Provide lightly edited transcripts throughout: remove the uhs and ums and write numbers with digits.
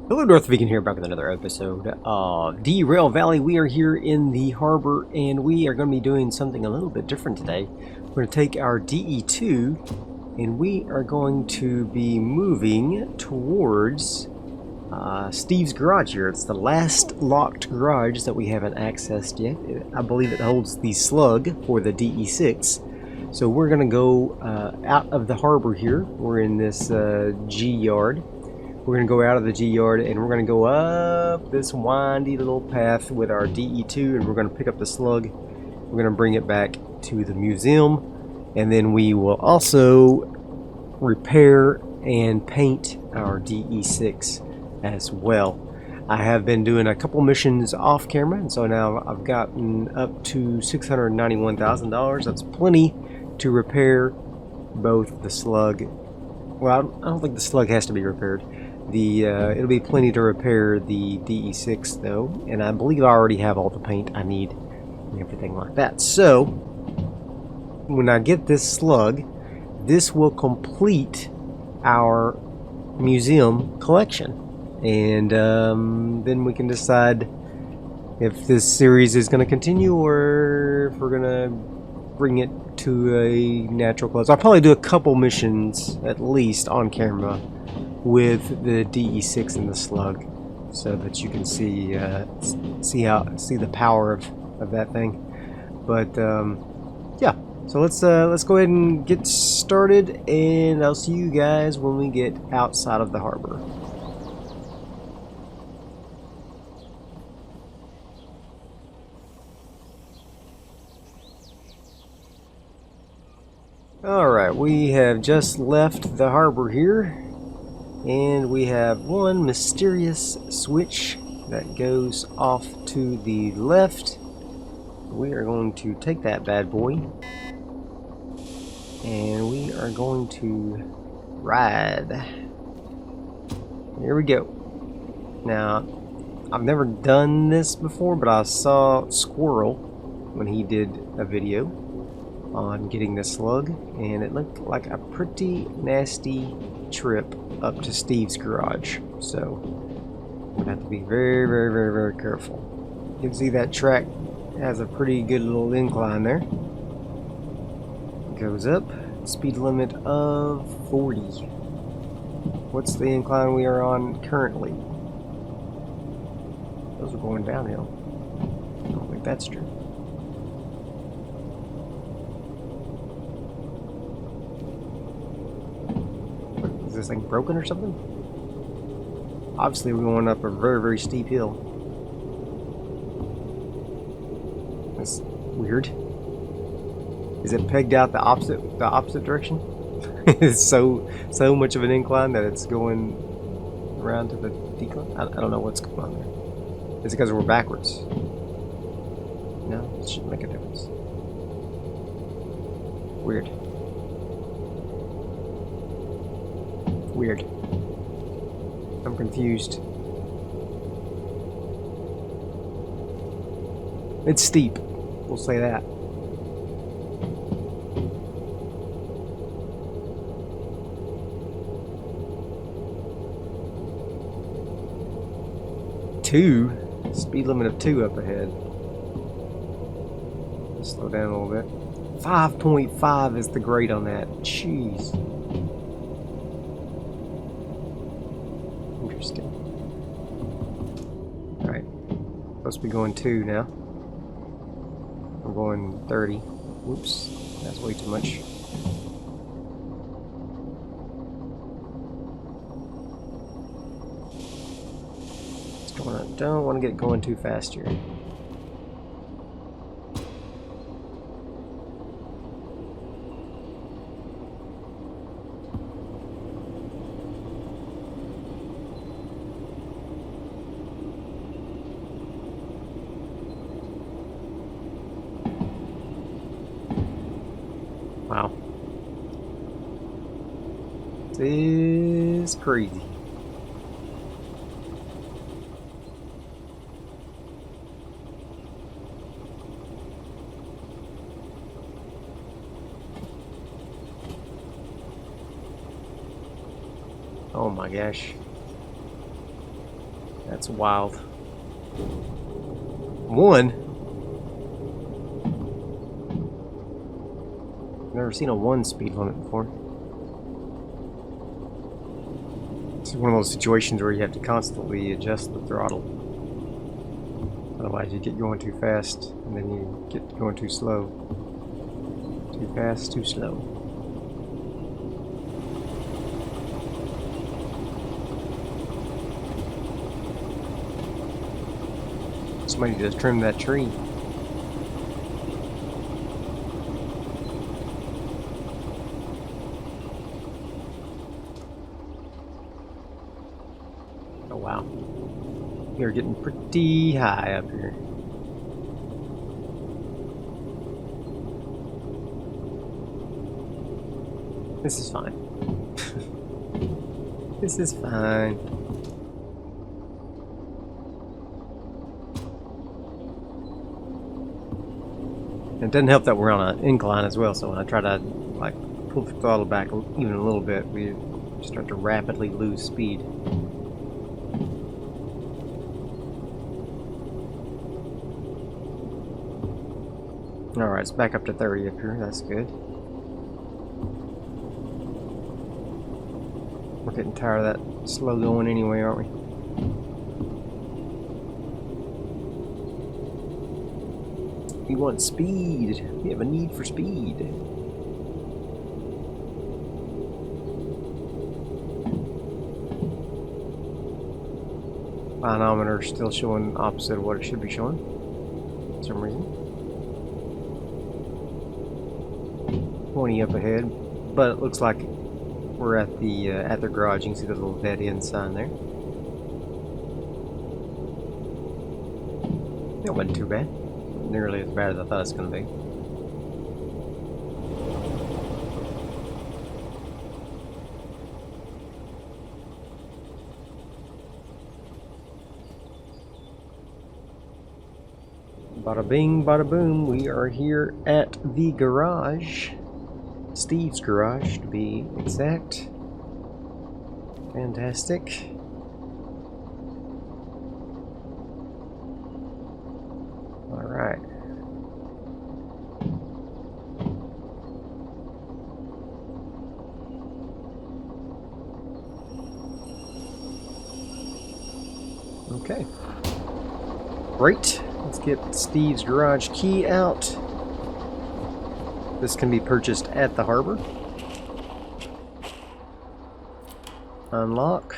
Hello, Darthvegan here, back with another episode of Derail Valley. We are here in the harbor, and we are going to be doing something a little bit different today. We're going to take our DE2, and we are going to be moving towards Steve's garage here. It's the last locked garage that we haven't accessed yet. I believe it holds the slug for the DE6. So we're going to go out of the harbor here. We're in this G yard. We're going to go out of the G yard and we're going to go up this windy little path with our DE2, and we're going to pick up the slug. We're going to bring it back to the museum, and then we will also repair and paint our DE6 as well. I have been doing a couple missions off camera, and so now I've gotten up to $691,000. That's plenty to repair both the slug. Well, I don't think the slug has to be repaired. It'll be plenty to repair the DE6 though, and I believe I already have all the paint I need and everything like that. So when I get this slug, this will complete our museum collection, and then we can decide if this series is going to continue or if we're going to bring it to a natural close. I'll probably do a couple missions at least on camera with the DE6 and the slug, so that you can see the power of that thing. But yeah, so let's go ahead and get started, and I'll see you guys when we get outside of the harbor. Alright, we have just left the harbor here, and we have one mysterious switch that goes off to the left. We are going to take that bad boy, and we are going to ride. Here we go. Now, I've never done this before, but I saw Squirrel when he did a video on getting the slug, and it looked like a pretty nasty trip up to Steve's garage, so we have to be very, very, very, very careful. You can see that track has a pretty good little incline there. It goes up, speed limit of 40. What's the incline we are on currently? Those are going downhill. I don't think that's true. Is this thing broken or something? Obviously we're going up a very, very steep hill. That's weird. Is it pegged out the opposite direction? It's so much of an incline that it's going around to the decline. I don't know what's going on there. Is it because we're backwards? No, it shouldn't make a difference. Weird. Weird. I'm confused. It's steep. We'll say that. Two? Speed limit of 2 up ahead. Let's slow down a little bit. 5.5 is the grade on that. Jeez. Interesting. Alright. Supposed to be going 2 now. I'm going 30. Whoops. That's way too much. Don't want to get going too fast here. Wow. This is crazy. Oh my gosh. That's wild. One? Never seen a 1 speed limit before. This is one of those situations where you have to constantly adjust the throttle. Otherwise you get going too fast and then you get going too slow. Too fast, too slow. Somebody just trimmed that tree. Oh wow. We're getting pretty high up here. This is fine. This is fine. It doesn't help that we're on an incline as well, so when I try to like pull the throttle back even a little bit, we start to rapidly lose speed. Alright, it's back up to 30 up here, that's good. We're getting tired of that slow going anyway, aren't we? We want speed. We have a need for speed. Manometer still showing opposite of what it should be showing for some reason. 20 up ahead, but it looks like we're at the garage. You can see the little dead end sign there. That wasn't too bad. Nearly as bad as I thought it was going to be. Bada bing, bada boom, we are here at the garage. Steve's garage, to be exact. Fantastic. Alright. Okay. Great. Let's get Steve's garage key out. This can be purchased at the harbor. Unlock.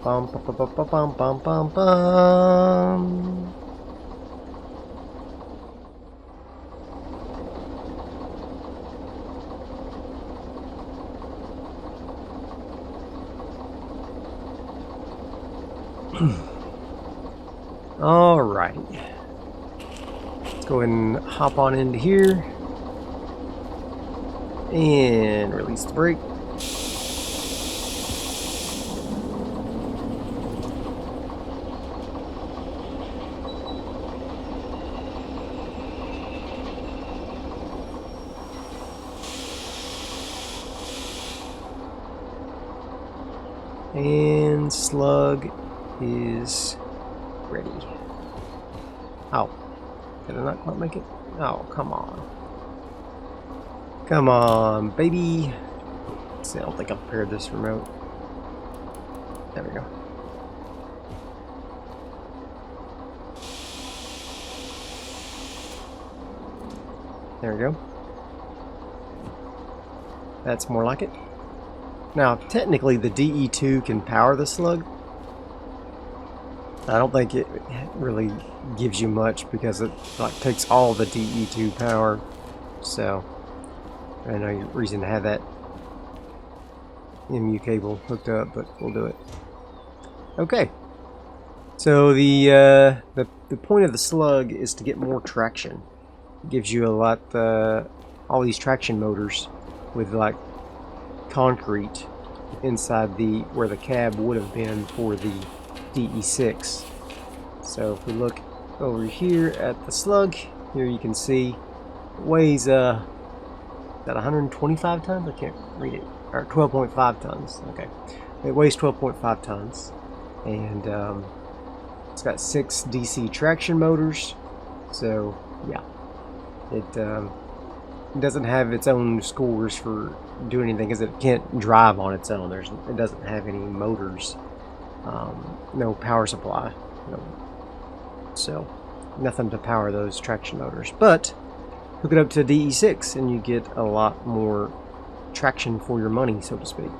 Bum bum bum bum bum bum bum bum. Alrighty. Let's go ahead and hop on into here and release the brake. And Slug is ready. Oh, did I not quite make it? Oh, come on. Come on, baby. Let's see, I don't think I prepared this remote. There we go. There we go. That's more like it. Now, technically, the DE2 can power the Slug. I don't think it really gives you much because it like takes all the DE2 power. So, I know no reason to have that MU cable hooked up, but we'll do it. Okay. So the point of the Slug is to get more traction. It gives you a lot all these traction motors with like concrete inside where the cab would have been for the DE6. So if we look over here at the Slug, here you can see it weighs that 125 tons? I can't read it. Or 12.5 tons. Okay. It weighs 12.5 tons, and it's got 6 DC traction motors. So yeah, it doesn't have its own scores for doing anything because it can't drive on its own. It doesn't have any motors, no power supply, so nothing to power those traction motors. But hook it up to DE6 and you get a lot more traction for your money, so to speak.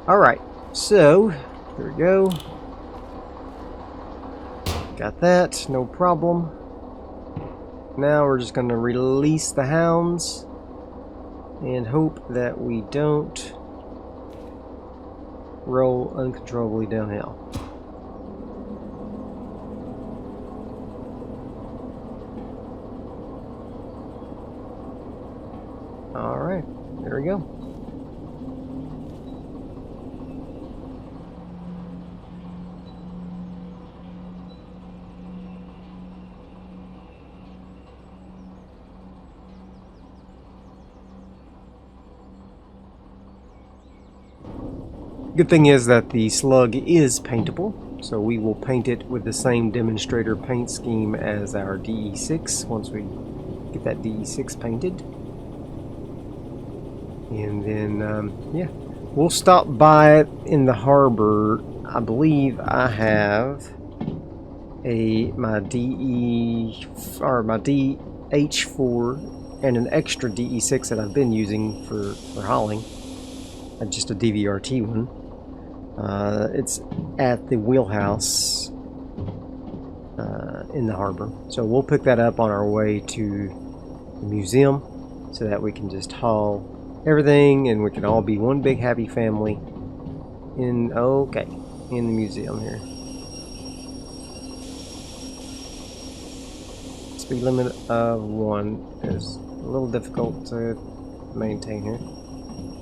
Alright, so here we go. Got that, no problem. Now we're just going to release the hounds and hope that we don't roll uncontrollably downhill. Alright, there we go. Good thing is that the Slug is paintable, so we will paint it with the same demonstrator paint scheme as our DE6 once we get that DE6 painted. And then, yeah, we'll stop by it in the harbor. I believe I have my DH4 and an extra DE6 that I've been using for hauling. Just a DVRT one. It's at the wheelhouse in the harbor, so we'll pick that up on our way to the museum so that we can just haul everything and we can all be one big happy family in the museum here. Speed limit of 1 is a little difficult to maintain here.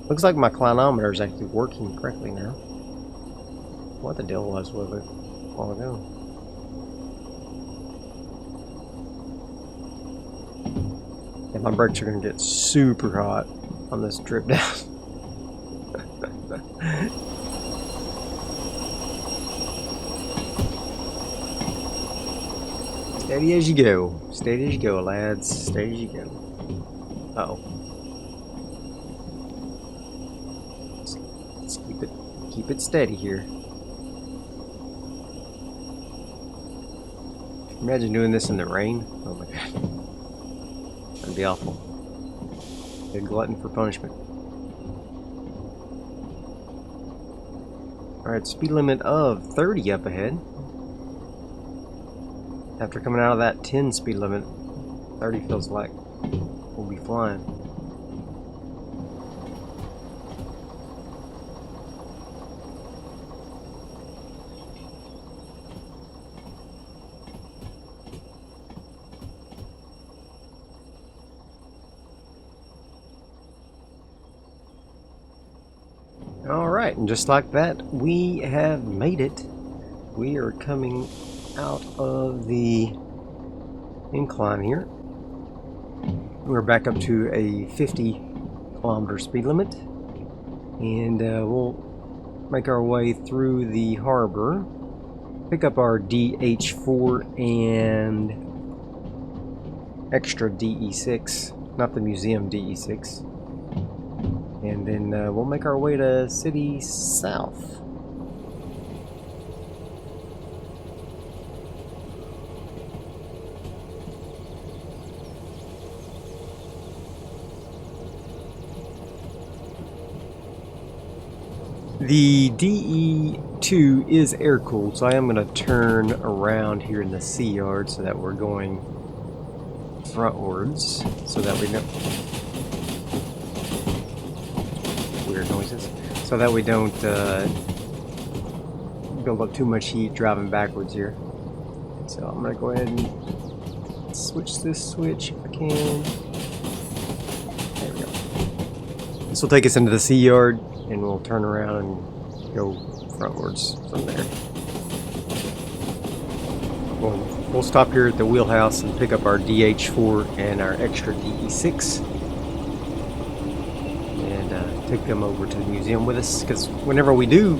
Looks like my clinometer is actually working correctly now. What the deal was with it a while ago. And my brakes are going to get super hot on this trip down. Steady as you go. Steady as you go, lads. Steady as you go. Uh-oh. Let's keep it steady here. Imagine doing this in the rain. Oh my god. That'd be awful. Be a glutton for punishment. Alright, speed limit of 30 up ahead. After coming out of that 10 speed limit, 30 feels like we'll be flying. Alright, and just like that, we have made it. We are coming out of the incline here. We're back up to a 50-kilometer speed limit. And we'll make our way through the harbor. Pick up our DH4 and extra DE6, not the museum DE6. And then we'll make our way to City South. The DE2 is air-cooled, so I am going to turn around here in the sea yard so that we're going frontwards, so that we don't... Weird noises. So that we don't build up too much heat driving backwards here. So I'm going to go ahead and switch this switch if I can. There we go. This will take us into the sea yard, and we'll turn around and go frontwards from there. We'll stop here at the wheelhouse and pick up our DH4 and our extra DE6. And take them over to the museum with us, because whenever we do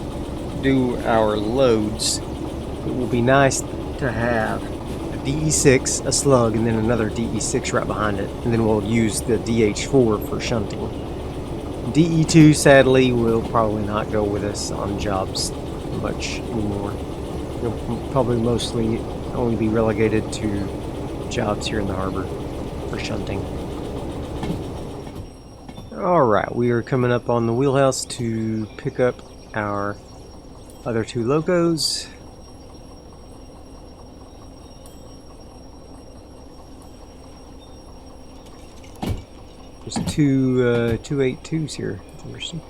our loads, it will be nice to have a DE6, a Slug, and then another DE6 right behind it, and then we'll use the DH4 for shunting. DE2, sadly, will probably not go with us on jobs much anymore. It'll probably mostly only be relegated to jobs here in the harbor for shunting. Alright, we are coming up on the wheelhouse to pick up our other two locos. There's two 282s here. That's interesting.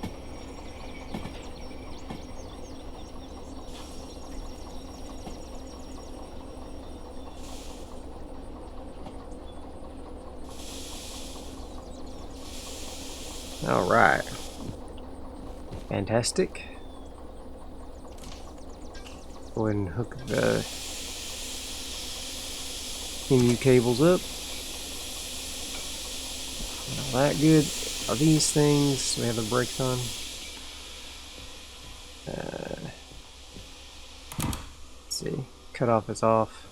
All right. Fantastic. Go ahead and hook the MU cables up. All that good. Are these things? Do we have the brakes on? Let's see. Cutoff is off.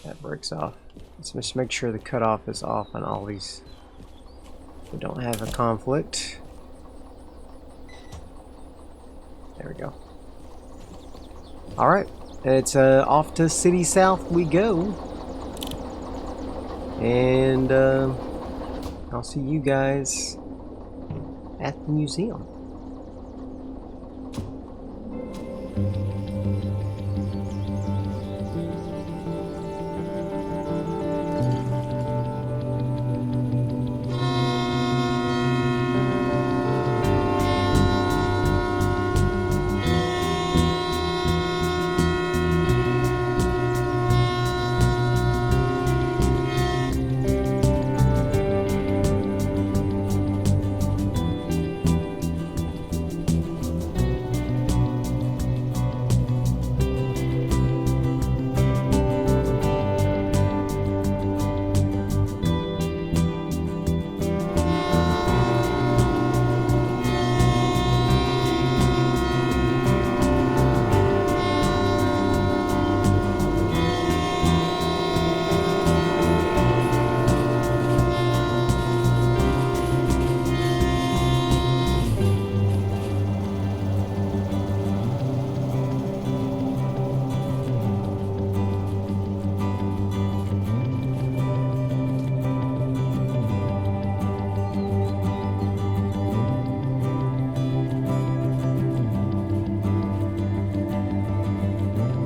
That brake's off. Let's just make sure the cutoff is off on all these. We don't have a conflict. There we go. Alright, it's off to City South we go. And I'll see you guys at the museum.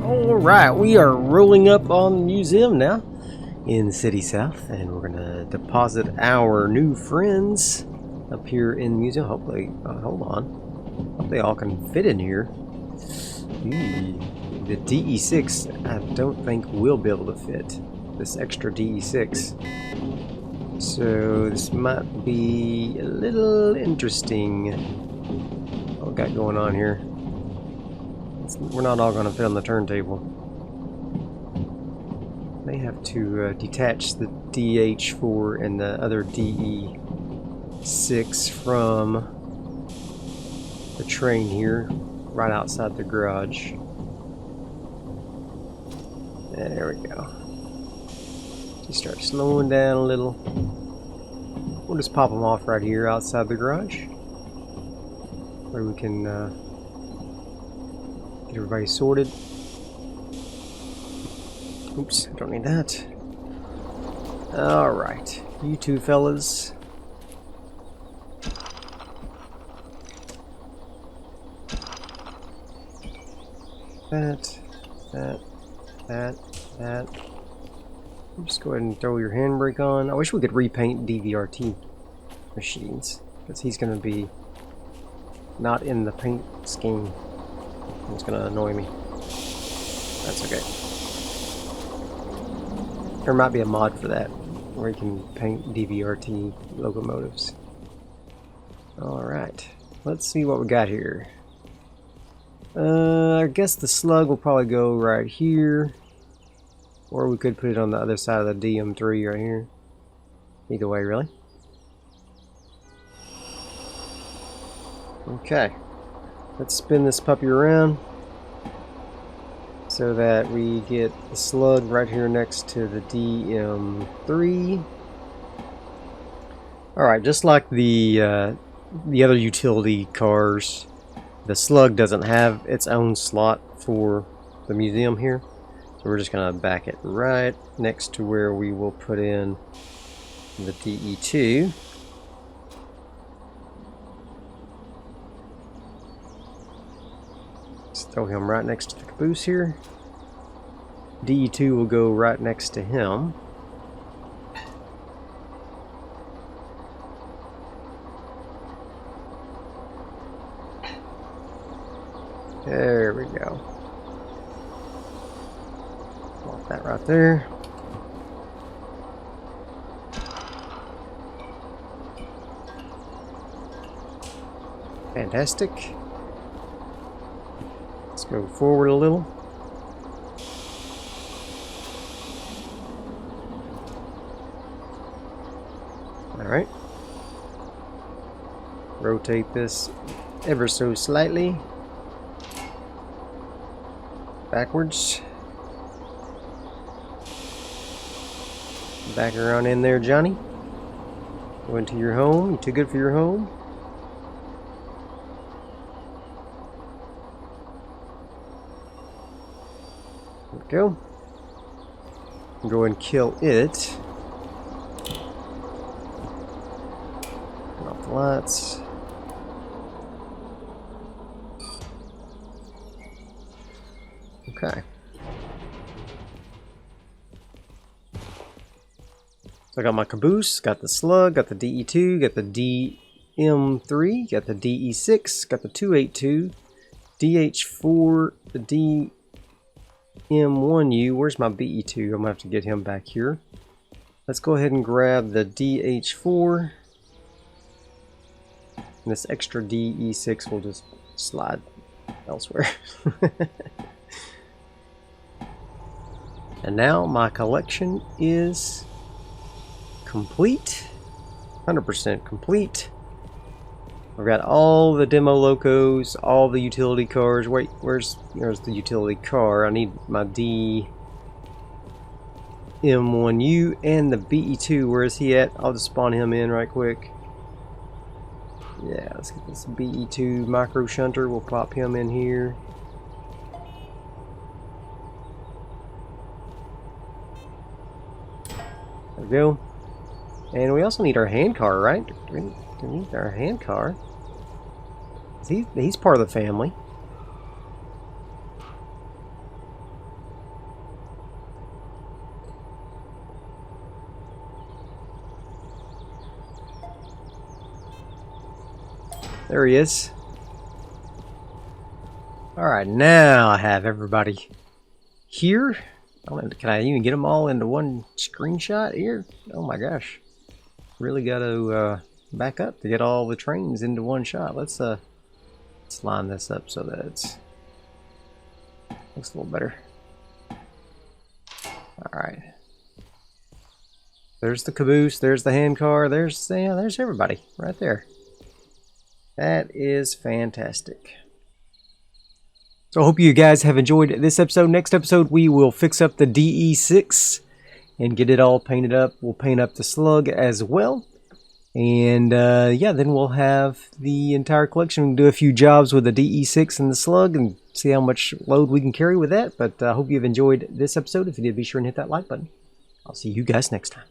Alright, we are rolling up on the museum now in City South, and we're gonna deposit our new friends up here in the museum. Hopefully, hold on. Hope they all can fit in here. The DE6, I don't think will be able to fit this extra DE6. So this might be a little interesting. What we got going on here? We're not all going to fit on the turntable. May have to detach the DH4 and the other DE6 from the train here, right outside the garage. There we go. Just start slowing down a little. We'll just pop them off right here outside the garage, where we can get everybody sorted. Oops, I don't need that. Alright, you two fellas. That. Just go ahead and throw your handbrake on. I wish we could repaint DVRT machines, because he's going to be not in the paint scheme. It's going to annoy me. That's okay. There might be a mod for that, where you can paint DVRT locomotives. Alright, let's see what we got here. I guess the Slug will probably go right here. Or we could put it on the other side of the DM3 right here. Either way, really. Okay, let's spin this puppy around so that we get the slug right here next to the DM3. Alright, just like the other utility cars, the slug doesn't have its own slot for the museum here. So we're just going to back it right next to where we will put in the DE2. Let's throw him right next to the caboose here. DE2 will go right next to him. There we go. Want that right there. Fantastic. Let's go forward a little. Alright. Rotate this ever so slightly. Backwards. Back around in there, Johnny. Go into your home. You too good for your home. There we go. Go and kill it. Turn off the lights. Okay. So I got my caboose, got the slug, got the DE2, got the DM3, got the DE6, got the 282, DH4, the DM1U. Where's my BE2? I'm gonna have to get him back here. Let's go ahead and grab the DH4. And this extra DE6 will just slide elsewhere. And now my collection is complete, 100% complete. I've got all the demo locos, all the utility cars. Wait, there's the utility car. I need my DM1U and the BE2. Where is he at? I'll just spawn him in right quick. Yeah, let's get this BE2 micro shunter. We'll pop him in here. There we go. And we also need our handcar, right? Do we need our handcar? He's part of the family. There he is. Alright, now I have everybody here. Can I even get them all into one screenshot here? Oh my gosh. Really got to back up to get all the trains into one shot. Let's line this up so that it's looks a little better. Alright. There's the caboose, there's the handcar, there's everybody right there. That is fantastic. So I hope you guys have enjoyed this episode. Next episode, we will fix up the DE6 and get it all painted up. We'll paint up the slug as well. And yeah, then we'll have the entire collection. We'll do a few jobs with the DE6 and the slug and see how much load we can carry with that. But I hope you've enjoyed this episode. If you did, be sure and hit that like button. I'll see you guys next time.